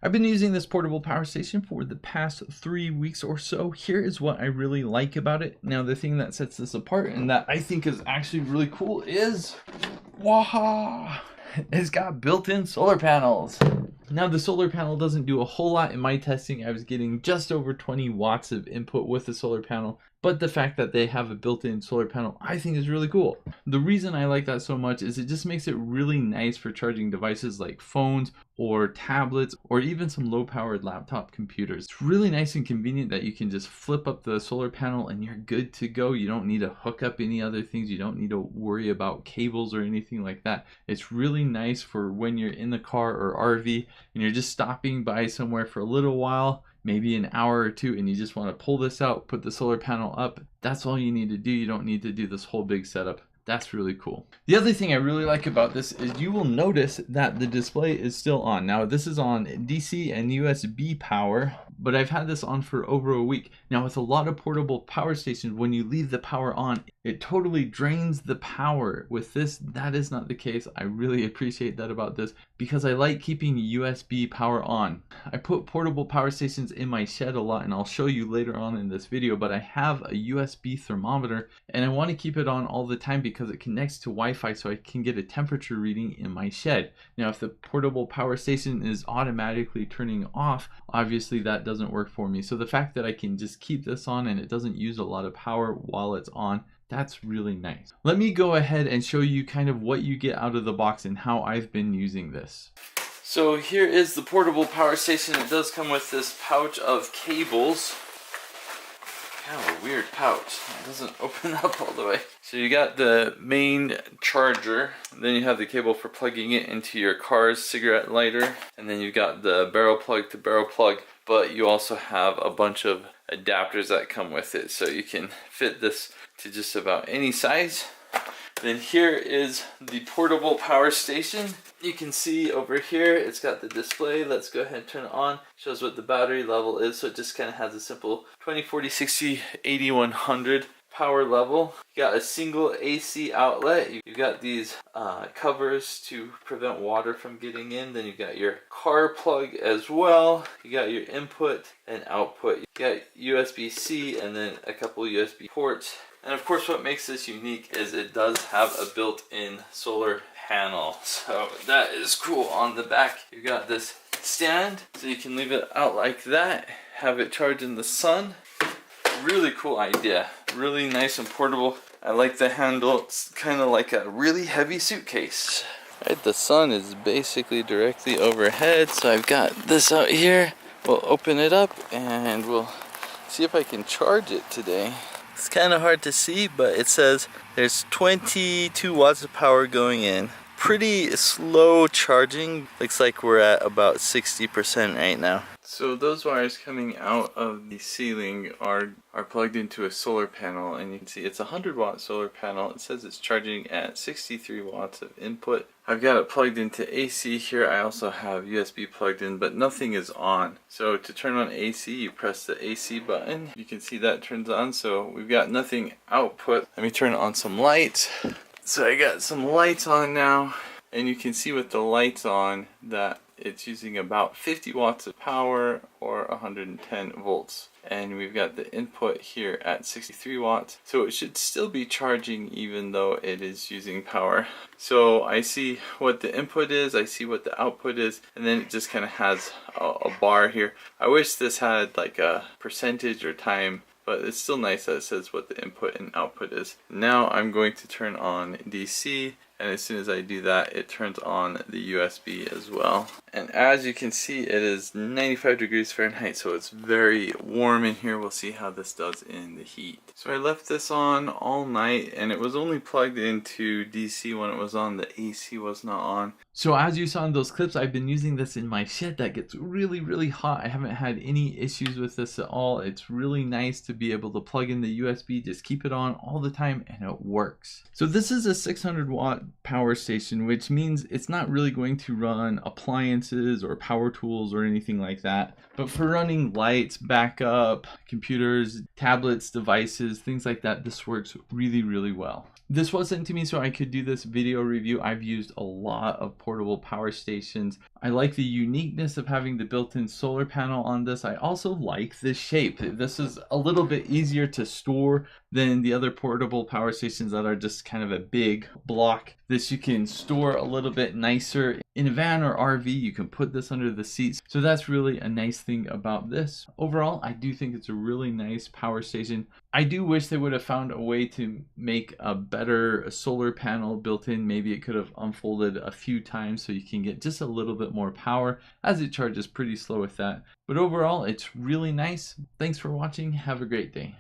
I've been using this portable power station for the past 3 weeks or so. Here is what I really like about it. Now, the thing that sets this apart and that I think is actually really cool is, waha! It's got built-in solar panels. Now, the solar panel doesn't do a whole lot. In my testing, I was getting just over 20 watts of input with the solar panel, but the fact that they have a built-in solar panel I think is really cool. The reason I like that so much is it just makes it really nice for charging devices like phones or tablets or even some low-powered laptop computers. It's really nice and convenient that you can just flip up the solar panel and you're good to go. You don't need to hook up any other things. You don't need to worry about cables or anything like that. It's really nice for when you're in the car or RV and you're just stopping by somewhere for a little while, maybe an hour or two, and you just want to pull this out, put the solar panel up. That's all you need to do. You don't need to do this whole big setup. That's really cool. The other thing I really like about this is you will notice that the display is still on. Now, this is on DC and USB power, but I've had this on for over a week. Now, with a lot of portable power stations, when you leave the power on, it totally drains the power. With this, that is not the case. I really appreciate that about this because I like keeping USB power on. I put portable power stations in my shed a lot, and I'll show you later on in this video, but I have a USB thermometer and I want to keep it on all the time because it connects to Wi-Fi so I can get a temperature reading in my shed. Now, if the portable power station is automatically turning off, obviously that doesn't work for me. So the fact that I can just keep this on and it doesn't use a lot of power while it's on, that's really nice. Let me go ahead and show you kind of what you get out of the box and how I've been using this. So here is the portable power station. It does come with this pouch of cables. Kind of a weird pouch. It doesn't open up all the way. So you got the main charger, then you have the cable for plugging it into your car's cigarette lighter, and then you've got the barrel plug to barrel plug, but you also have a bunch of adapters that come with it, so you can fit this to just about any size. Then here is the portable power station. You can see over here it's got the display. Let's go ahead and turn it on. Shows what the battery level is, so it just kind of has a simple 20, 40, 60, 80, 100 power level. You got a single AC outlet. You got these covers to prevent water from getting in. Then you got your car plug as well. You got your input and output. You got USB-C and then a couple USB ports. And of course, what makes this unique is it does have a built-in solar panel. So that is cool. On the back, you got this stand, so you can leave it out like that, have it charge in the sun. Really cool idea. Really nice and portable. I like the handle. It's kind of like a really heavy suitcase. Right, the sun is basically directly overhead, so I've got this out here. We'll open it up and we'll see if I can charge it today. It's kind of hard to see, but it says there's 22 watts of power going in. Pretty slow charging. Looks like we're at about 60% right now. So those wires coming out of the ceiling are plugged into a solar panel, and you can see it's a 100-watt solar panel. It says it's charging at 63 watts of input. I've got it plugged into AC here. I also have USB plugged in, but nothing is on. So to turn on AC, you press the AC button. You can see that turns on, so we've got nothing output. Let me turn on some lights. So I got some lights on now, and you can see with the lights on that it's using about 50 watts of power or 110 volts. And we've got the input here at 63 watts. So it should still be charging even though it is using power. So I see what the input is, I see what the output is, and then it just kind of has a bar here. I wish this had like a percentage or time, but it's still nice that it says what the input and output is. Now I'm going to turn on DC, and as soon as I do that, it turns on the USB as well. And as you can see, it is 95 degrees Fahrenheit, so it's very warm in here. We'll see how this does in the heat. So I left this on all night, and it was only plugged into DC when it was on. The AC was not on. So as you saw in those clips, I've been using this in my shed that gets really, really hot. I haven't had any issues with this at all. It's really nice to be able to plug in the USB, just keep it on all the time, and it works. So this is a 600-watt power station, which means it's not really going to run appliances or power tools or anything like that. But for running lights, backup, computers, tablets, devices, things like that, this works really, really well. This was sent to me so I could do this video review. I've used a lot of portable power stations. I like the uniqueness of having the built-in solar panel on this. I also like the shape. This is a little bit easier to store than the other portable power stations that are just kind of a big block. This you can store a little bit nicer. In a van or RV, you can put this under the seats. So that's really a nice thing about this. Overall, I do think it's a really nice power station. I do wish they would have found a way to make a better solar panel built in. Maybe it could have unfolded a few times so you can get just a little bit more power, as it charges pretty slow with that. But overall, it's really nice. Thanks for watching. Have a great day.